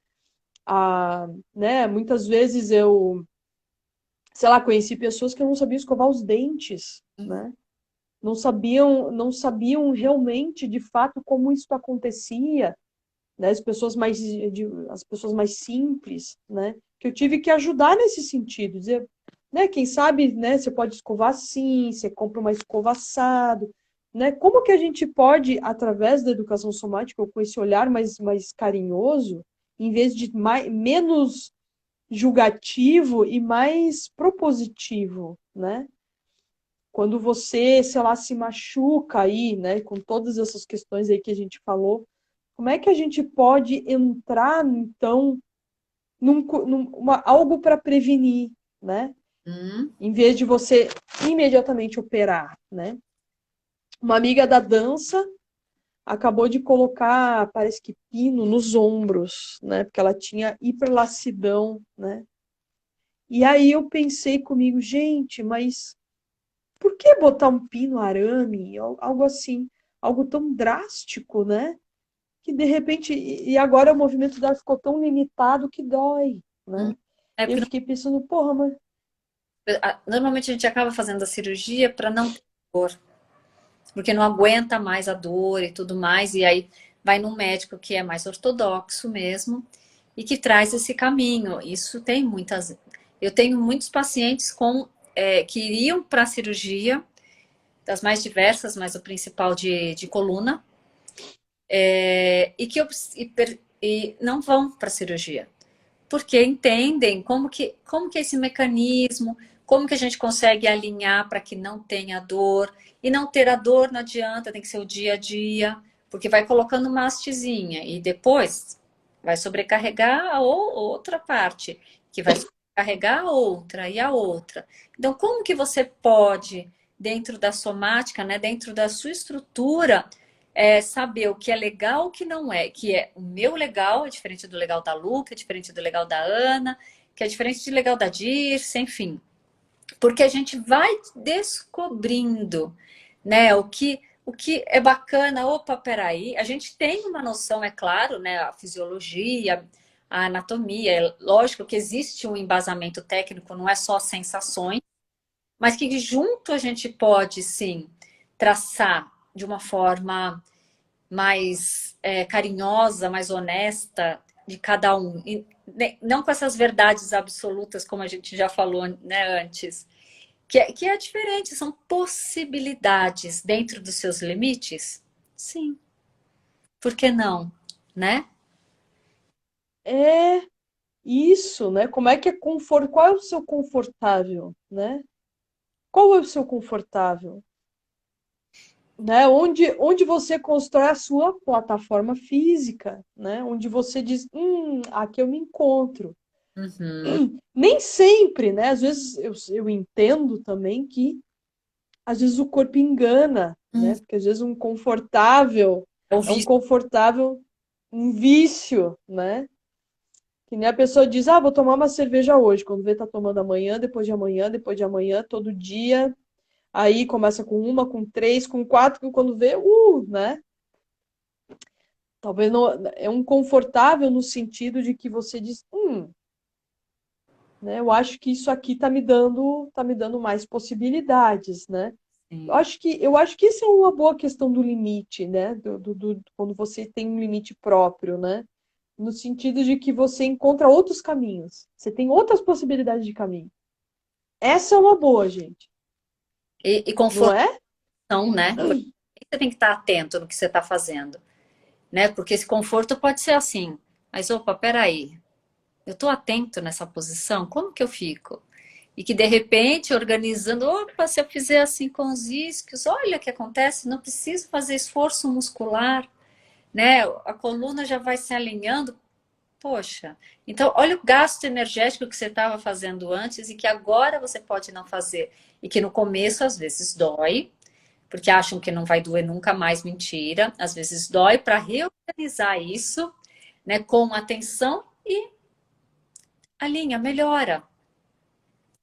Muitas vezes eu, sei lá, conheci pessoas que não sabiam escovar os dentes, né? Não sabiam realmente, de fato, como isso acontecia, né? As pessoas mais simples, né? Que eu tive que ajudar nesse sentido, dizer, né? Quem sabe, né? Você pode escovar assim, você compra uma escova assado, né? Como que a gente pode, através da educação somática, ou com esse olhar mais carinhoso, em vez de menos julgativo e mais propositivo, né? Quando você, sei lá, se machuca aí, né, com todas essas questões aí que a gente falou, como é que a gente pode entrar, então, algo para prevenir, né? Hum. Em vez de você imediatamente operar, né? Uma amiga da dança acabou de colocar, parece que pino nos ombros, né? Porque ela tinha hiperlacidão, né? E aí eu pensei comigo, gente, mas por que botar um pino, arame, algo assim, algo tão drástico, né? Que de repente, e agora o movimento dela ficou tão limitado que dói, Hum. né? É E eu porque fiquei pensando, porra, mas normalmente a gente acaba fazendo a cirurgia para não ter dor, porque não aguenta mais a dor e tudo mais, e aí vai num médico que é mais ortodoxo mesmo e que traz esse caminho. Isso tem muitas. Eu tenho muitos pacientes que iriam para a cirurgia, das mais diversas, mas o principal de coluna, e não vão para a cirurgia porque entendem como que é esse mecanismo, como que a gente consegue alinhar para que não tenha dor. E não ter a dor não adianta, tem que ser o dia a dia, porque vai colocando uma hastezinha e depois vai sobrecarregar a outra parte, que vai sobrecarregar a outra e a outra. Então, como que você pode, dentro da somática, né, dentro da sua estrutura, saber o que é legal e o que não é. Que é o meu legal, é diferente do legal da Lu, que é diferente do legal da Ana, que é diferente do legal da Dirce, enfim. Porque a gente vai descobrindo, né, o que é bacana. Opa, peraí, a gente tem uma noção, é claro, né, a fisiologia, a anatomia, é lógico que existe um embasamento técnico, não é só sensações, mas que junto a gente pode, sim, traçar de uma forma mais carinhosa, mais honesta de cada um. E, não com essas verdades absolutas, como a gente já falou, né, antes. Que é diferente, são possibilidades dentro dos seus limites? Sim. Por que não? Né? é isso, né? Como é que é qual é o seu confortável, né? Qual é o seu confortável? Né? Onde você constrói a sua plataforma física, né? Onde você diz, aqui eu me encontro. Uhum. Nem sempre, né? Às vezes eu entendo também que às vezes o corpo engana, né? Porque às vezes um confortável é um Ouvi. confortável, um vício, né? Que nem a pessoa diz, vou tomar uma cerveja hoje, quando vê tá tomando amanhã, depois de amanhã, todo dia. Aí começa com uma, com três, com quatro, que quando vê, né? Talvez não, é um confortável no sentido de que você diz, né? Eu acho que isso aqui tá me dando mais possibilidades, né? Eu Sim. acho que, eu acho que isso é uma boa questão do limite, né? Quando você tem um limite próprio, né? No sentido de que você encontra outros caminhos. Você tem outras possibilidades de caminho. Essa é uma boa, gente. E Não conformação, é? né? Porque você tem que estar atento no que você está fazendo, né? Porque esse conforto pode ser assim. Mas, opa, peraí. Eu estou atento nessa posição? Como que eu fico? E que de repente, organizando, opa, se eu fizer assim com os isquios, olha o que acontece, não preciso fazer esforço muscular, né? A coluna já vai se alinhando. Poxa, então olha o gasto energético que você estava fazendo antes e que agora você pode não fazer. E que no começo às vezes dói, porque acham que não vai doer nunca mais, mentira. Às vezes dói para reorganizar isso, né, com atenção e alinha, melhora,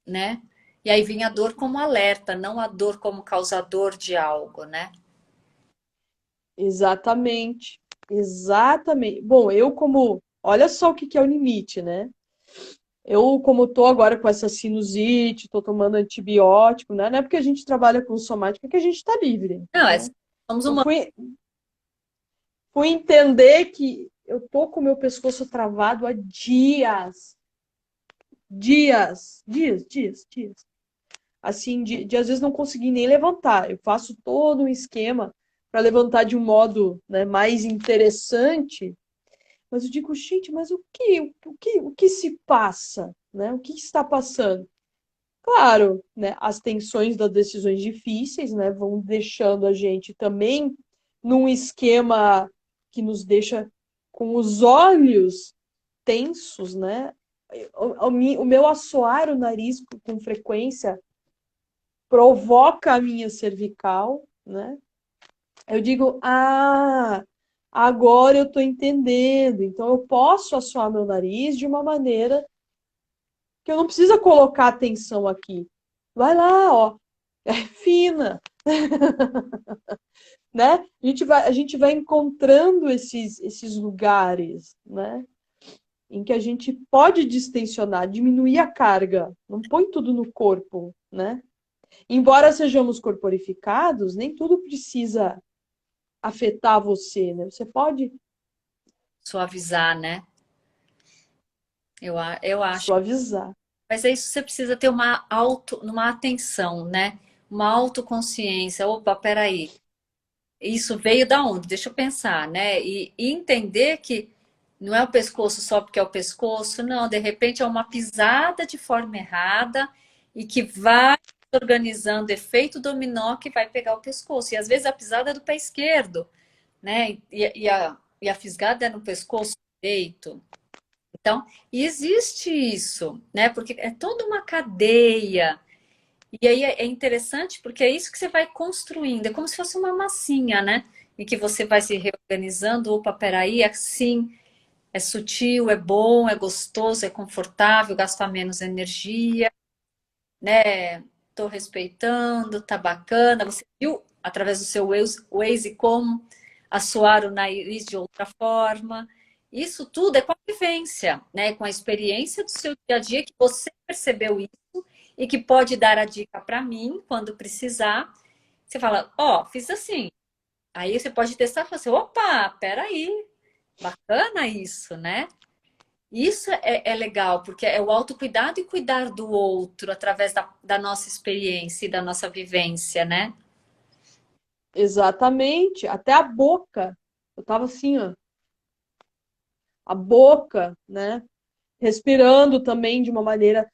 né? E aí vem a dor como alerta, não a dor como causador de algo, né? Exatamente. Exatamente. Bom, olha só o que que é o limite, né? Eu, como tô agora com essa sinusite, tô tomando antibiótico, né? Não é porque a gente trabalha com somática que a gente tá livre, Não, né? somos Eu humanos. fui entender que eu tô com o meu pescoço travado há dias. Dias. Assim, de às vezes não conseguir nem levantar. Eu faço todo um esquema para levantar de um modo, né, mais interessante, mas eu digo, gente, mas o que se passa, né? O que está passando? Claro, né, as tensões das decisões difíceis, né, vão deixando a gente também num esquema que nos deixa com os olhos tensos, né? O meu assoar o nariz com frequência provoca a minha cervical, né? Eu digo, agora eu estou entendendo. Então eu posso assoar meu nariz de uma maneira que eu não precisa colocar atenção aqui. Vai lá, ó, é fina, né? A gente vai encontrando esses lugares, né? Em que a gente pode distensionar, diminuir a carga, não põe tudo no corpo, né? Embora sejamos corporificados, nem tudo precisa afetar você, né? Você pode Suavizar, né? Eu acho. suavizar. Mas é isso, você precisa ter uma atenção, né? Uma autoconsciência. Opa, peraí. Isso veio da onde? Deixa eu pensar, né? E entender que não é o pescoço só porque é o pescoço, não. De repente é uma pisada de forma errada e que vai organizando efeito dominó que vai pegar o pescoço. E às vezes a pisada é do pé esquerdo, né? E a fisgada é no pescoço direito. Então, existe isso, né? Porque é toda uma cadeia. E aí é interessante porque é isso que você vai construindo. É como se fosse uma massinha, né? E que você vai se reorganizando. Opa, peraí, assim, é sutil, é bom, é gostoso, é confortável, gasta menos energia, né? Tô respeitando, tá bacana. Você viu através do seu Waze como assoar o nariz de outra forma. Isso tudo é com a vivência, né? Com a experiência do seu dia a dia que você percebeu isso e que pode dar a dica para mim quando precisar. Você fala, ó, fiz assim. Aí você pode testar e falar assim, opa, peraí, bacana isso, né? Isso é legal, porque é o autocuidado e cuidar do outro através da nossa experiência e da nossa vivência, né? Exatamente. Até a boca. Eu tava assim, ó, a boca, né? Respirando também de uma maneira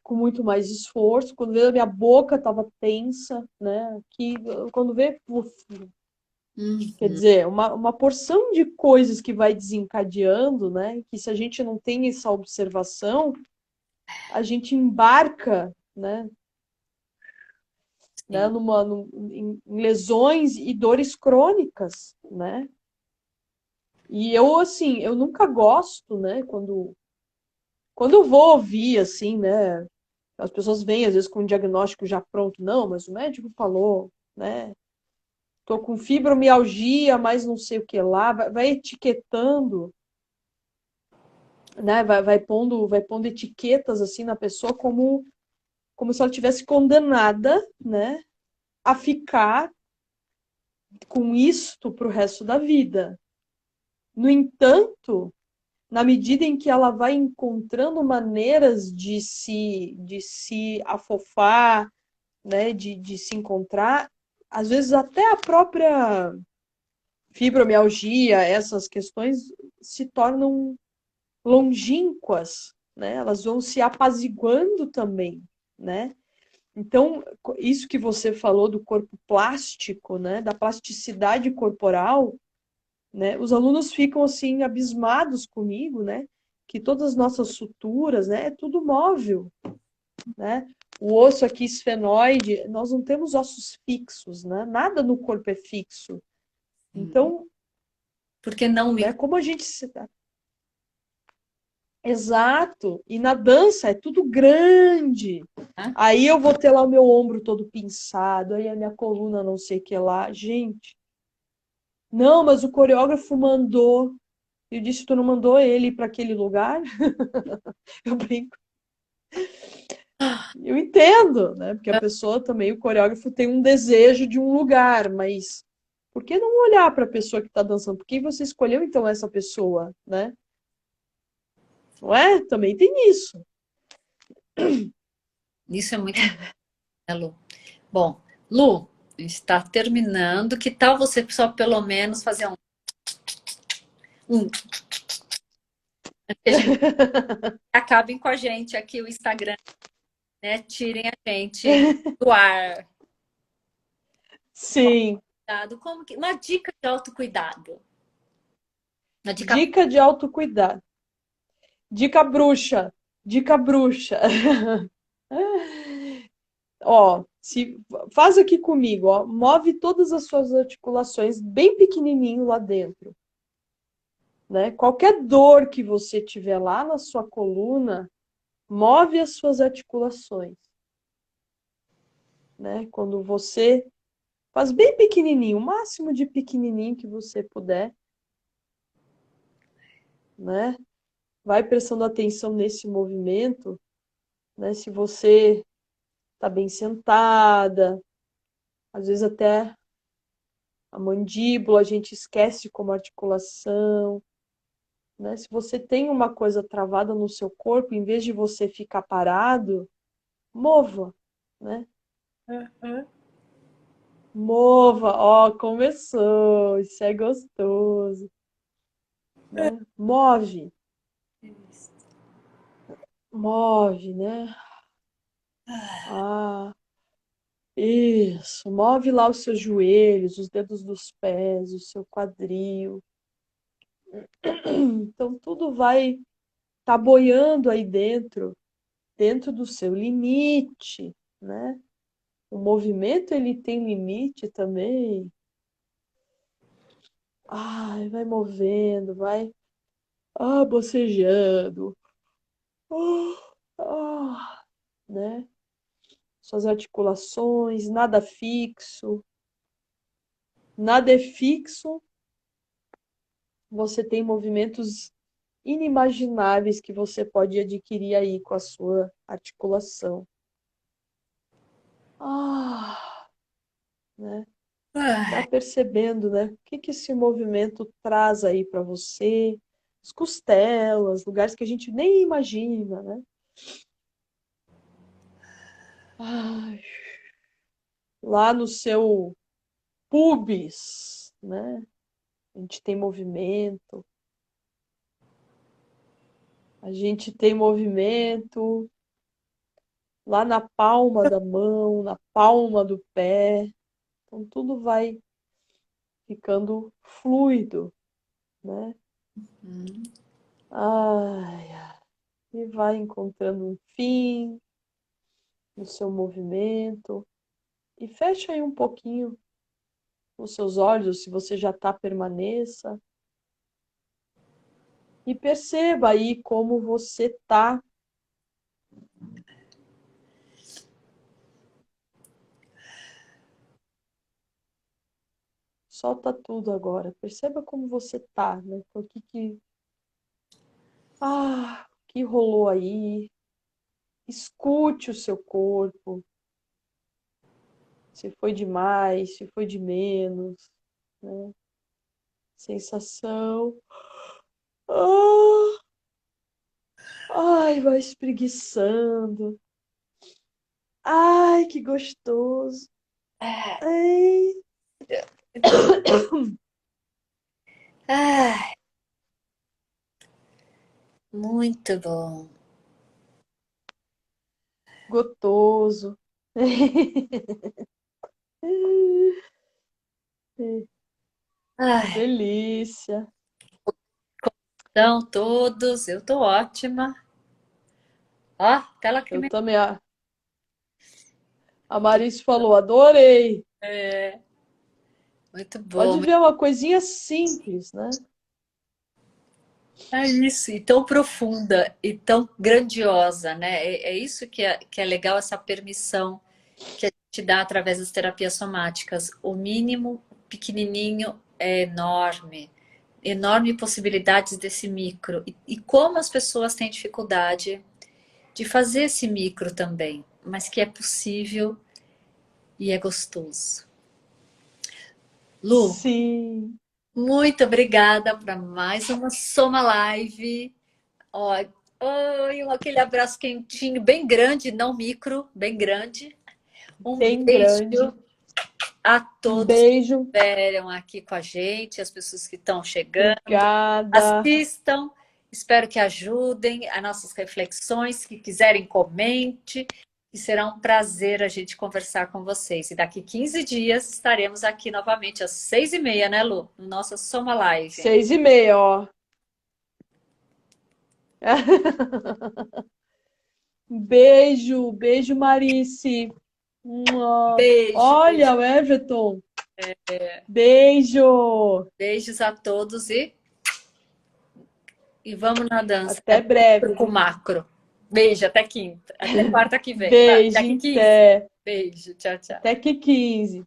com muito mais esforço. Quando vê, a minha boca tava tensa, né? Que quando vê, puf, quer Uhum. dizer, uma porção de coisas que vai desencadeando, né? Que se a gente não tem essa observação, a gente embarca, né, Sim. em lesões e dores crônicas, né? E eu, assim, eu nunca gosto, né, quando eu vou ouvir, assim, né, as pessoas vêm, às vezes, com um diagnóstico já pronto, não, mas o médico falou, né, tô com fibromialgia, mas não sei o que lá, vai etiquetando, né, vai pondo etiquetas, assim, na pessoa como se ela tivesse condenada, né, a ficar com isto pro resto da vida. No entanto, na medida em que ela vai encontrando maneiras de se afofar, né, de se encontrar, às vezes até a própria fibromialgia, essas questões se tornam longínquas, né? Elas vão se apaziguando também, né? Então, isso que você falou do corpo plástico, né, da plasticidade corporal, né? Os alunos ficam assim abismados comigo, né? Que todas as nossas suturas, né? É tudo móvel, né? O osso aqui esfenoide, nós não temos ossos fixos, né? Nada no corpo é fixo. Então, Por que não me... né? Como a gente se dá? Exato. E na dança é tudo grande. né? Aí eu vou ter lá o meu ombro todo pinçado, aí a minha coluna não sei o que lá. Gente, não, mas o coreógrafo mandou. Eu disse, tu não mandou ele para aquele lugar? Eu brinco. Eu entendo, né? Porque a pessoa também, o coreógrafo tem um desejo de um lugar, mas Por que não olhar para a pessoa que está dançando? Por que você escolheu então essa pessoa, né? Não é? Também tem isso. Isso é muito importante, né, Lu? Bom, Lu, a gente está terminando. Que tal você só pelo menos fazer um que a gente acabem com a gente aqui o Instagram, né? Tirem a gente do ar. Sim. Como que... Uma dica de autocuidado. Uma dica. Dica de autocuidado. Dica bruxa. Dica bruxa. Ó, faz aqui comigo, ó. Move todas as suas articulações bem pequenininho lá dentro, né? Qualquer dor que você tiver lá na sua coluna, move as suas articulações, né? Quando você faz bem pequenininho, o máximo de pequenininho que você puder, né? Vai prestando atenção nesse movimento, né? Se você está bem sentada, às vezes até a mandíbula a gente esquece como articulação, né? Se você tem uma coisa travada no seu corpo, em vez de você ficar parado, mova, né? Mova, ó, começou, isso é gostoso, né? Move, né? Ah, isso, move lá os seus joelhos, os dedos dos pés, o seu quadril. Então tudo vai tá boiando aí dentro do seu limite, né? O movimento ele tem limite também. Ai, vai movendo, vai bocejando. Né? Suas articulações, nada fixo. Nada é fixo. Você tem movimentos inimagináveis que você pode adquirir aí com a sua articulação. Né? Vai percebendo, né? O que que esse movimento traz aí para você? As costelas, lugares que a gente nem imagina, né? Ai, lá no seu pubis, né? A gente tem movimento. A gente tem movimento lá na palma da mão, na palma do pé. Então tudo vai ficando fluido, né? Ai, ai. E vai encontrando um fim no seu movimento. E fecha aí um pouquinho os seus olhos, se você já está, permaneça. E perceba aí como você está. Solta tudo agora. Perceba como você está, né? O que rolou aí? Escute o seu corpo. Se foi demais, se foi de menos, né? Sensação. Ah, ai, vai espreguiçando. Ai, que gostoso. Ai, Ah, muito bom. gostoso. Que Ai, delícia. então, todos, eu tô ótima. Ó, tela que Eu me... também. A Marice falou, adorei. É, muito bom. Pode ver uma coisinha simples, né? É isso, e tão profunda e tão grandiosa, né? É isso que é legal, essa permissão que a gente dá através das terapias somáticas. O mínimo, pequenininho, é enorme. Enorme possibilidades desse micro. E como as pessoas têm dificuldade de fazer esse micro também, mas que é possível e é gostoso. Lu, Sim. muito obrigada para mais uma Soma Live. Ó, oi, aquele abraço quentinho, bem grande, não micro, bem grande. Um Bem beijo grande. a Um todos que beijo. estiveram aqui com a gente, as pessoas que estão chegando. Obrigada. Assistam, espero que ajudem as nossas reflexões, que quiserem comente, e será um prazer a gente conversar com vocês. E daqui 15 dias estaremos aqui novamente às 6h30, né, Lu? No nosso Soma Live. 6h30, ó. Beijo, beijo, Marice. Mua. Beijo, beijo, Olha, o Everton. Beijo. beijos a todos e vamos na dança. É Até micro breve. com macro. Beijo, até quinta. Até quarta que vem. Beijo, Daqui 15. até. Beijo, tchau, tchau. Até que 15.